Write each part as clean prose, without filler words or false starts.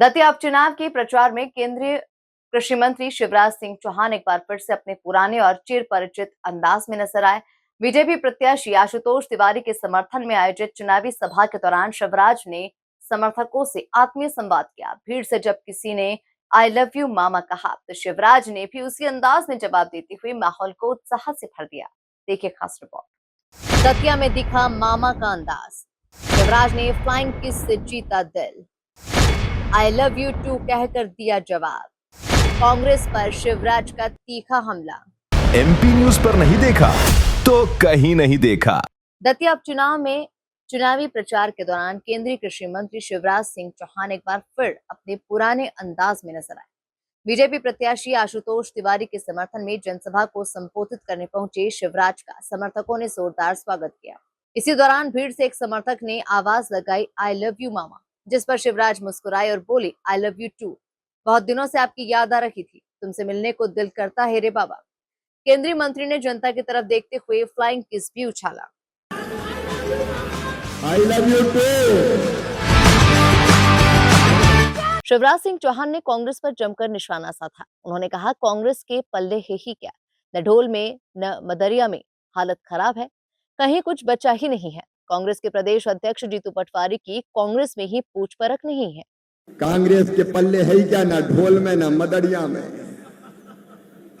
दतिया उपचुनाव के प्रचार में केंद्रीय कृषि मंत्री शिवराज सिंह चौहान एक बार फिर से अपने पुराने और चिर परिचित अंदाज में नजर आए। बीजेपी प्रत्याशी आशुतोष तिवारी के समर्थन में आयोजित चुनावी सभा के दौरान शिवराज ने समर्थकों से आत्मीय संवाद किया। भीड़ से जब किसी ने आई लव यू मामा कहा तो शिवराज ने भी उसी अंदाज में जवाब देते हुए माहौल को उत्साह से भर दिया। देखिए खास रिपोर्ट। दतिया में दिखा मामा का अंदाज, शिवराज ने फ्लाइंग किस से जीता दिल, आई लव यू टू कहकर दिया जवाब। कांग्रेस पर शिवराज का तीखा हमला। एमपी न्यूज पर नहीं देखा तो कहीं नहीं देखा। दतिया उपचुनाव में चुनावी प्रचार के दौरान केंद्रीय कृषि मंत्री शिवराज सिंह चौहान एक बार फिर अपने पुराने अंदाज में नजर आए। बीजेपी प्रत्याशी आशुतोष तिवारी के समर्थन में जनसभा को संबोधित करने पहुंचे शिवराज का समर्थकों ने जोरदार स्वागत किया। इसी दौरान भीड़ से एक समर्थक ने आवाज लगाई आई लव यू मामा, जिस पर शिवराज मुस्कुराए और बोले आई लव यू टू। बहुत दिनों से आपकी याद आ रही थी, तुमसे मिलने को दिल करता है रे बाबा। केंद्रीय मंत्री ने जनता की तरफ देखते हुए फ्लाइंग किस भी उछाला। I love you too. Shivraj Singh Chouhan ने कांग्रेस पर जमकर निशाना साधा। उन्होंने कहा कांग्रेस के पल्ले है ही क्या, न ढोल में न मदरिया में हालत खराब है, कहीं कुछ बचा ही नहीं है। कांग्रेस के प्रदेश अध्यक्ष जीतू पटवारी की कांग्रेस में ही पूछ परख नहीं है। कांग्रेस के पल्ले है ही क्या, ना ढोल में ना मदरिया में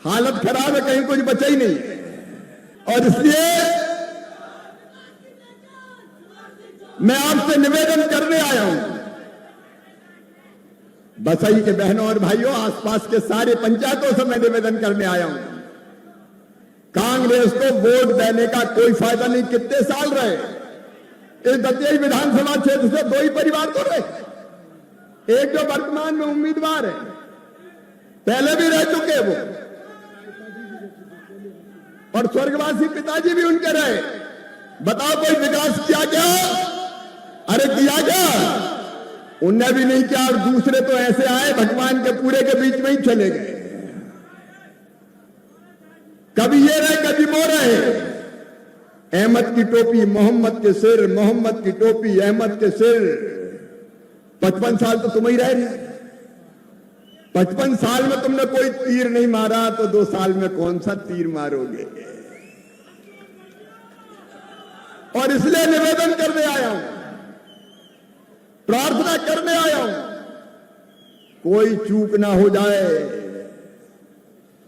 हालत खराब है, कहीं कुछ बचा ही नहीं। और इसलिए मैं आपसे निवेदन करने आया हूं, बसई के बहनों और भाइयों, आसपास के सारे पंचायतों से मैं निवेदन करने आया हूं, कांग्रेस को वोट देने का कोई फायदा नहीं। कितने साल रहे इस दतिया विधानसभा क्षेत्र से दो ही परिवार तो रहे, एक जो वर्तमान में उम्मीदवार है, पहले भी रह चुके वो, और स्वर्गवासी पिताजी भी उनके रहे। बताओ कोई विकास किया क्या? अरे किया क्या? उनने भी नहीं किया, और दूसरे तो ऐसे आए भगवान के पूरे के बीच में ही चले गए। कभी ये रहे कभी वो रहे। अहमद की टोपी मोहम्मद के सिर, मोहम्मद की टोपी अहमद के सिर। 55 साल तो तुम ही रह रहे। 55 साल में तुमने कोई तीर नहीं मारा तो 2 साल में कौन सा तीर मारोगे? और इसलिए निवेदन करने आया हूं, प्रार्थना करने आया हूं, कोई चूक ना हो जाए।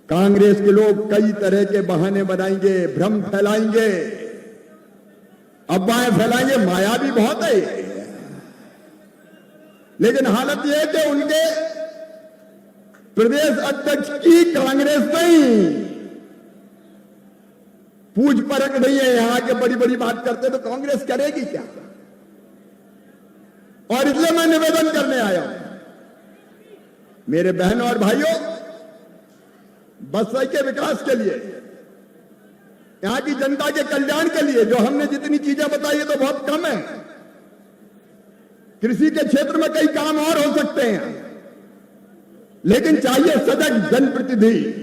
कांग्रेस के लोग कई तरह के बहाने बनाएंगे, भ्रम फैलाएंगे, अफवाहें फैलाएंगे, माया भी बहुत है। लेकिन हालत यह है कि उनके प्रदेश अध्यक्ष की कांग्रेस नहीं पूछ परख नहीं है। यहां के बड़ी बड़ी बात करते तो कांग्रेस करेगी क्या? और इसलिए मैं निवेदन करने आया हूं, मेरे बहनों और भाइयों, बसई के विकास के लिए, यहां की जनता के कल्याण के लिए जो हमने जितनी चीजें बताई है तो बहुत कम है। कृषि के क्षेत्र में कई काम और हो सकते हैं, लेकिन चाहिए सजग जनप्रतिनिधि।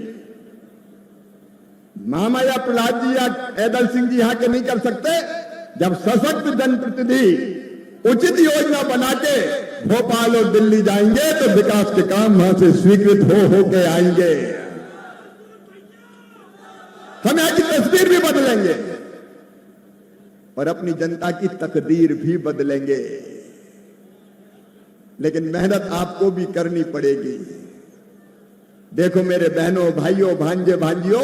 मामा या प्रहलाद जी या ऐदल सिंह जी यहां के नहीं कर सकते। जब सशक्त जनप्रतिनिधि उचित योजना बना के भोपाल और दिल्ली जाएंगे तो विकास के काम वहां से स्वीकृत हो के आएंगे। हम यहां की तस्वीर भी बदलेंगे और अपनी जनता की तकदीर भी बदलेंगे। लेकिन मेहनत आपको भी करनी पड़ेगी। देखो मेरे बहनों भाइयों भांजे भांजियों,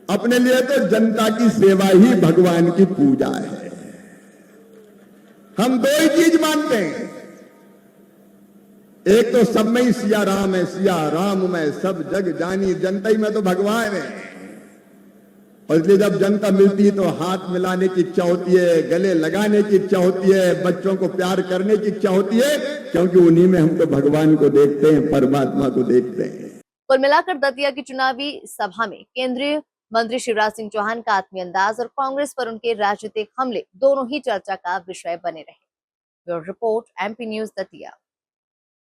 अपने लिए तो जनता की सेवा ही भगवान की पूजा है। हम दो ही चीज मानते हैं, एक तो सब में ही सिया राम है, सिया राम में सब जग जानी, जनता ही में तो भगवान है। और इसलिए जब जनता मिलती है तो हाथ मिलाने की इच्छा होती है, गले लगाने की इच्छा होती है, बच्चों को प्यार करने की इच्छा होती है, क्योंकि उन्हीं में हम तो भगवान को देखते हैं, परमात्मा को देखते हैं। कुल मिलाकर दतिया की चुनावी सभा में केंद्रीय मंत्री शिवराज सिंह चौहान का आत्मीय अंदाज और कांग्रेस पर उनके राजनीतिक हमले दोनों ही चर्चा का विषय बने रहे। Bureau report, MP news Datia.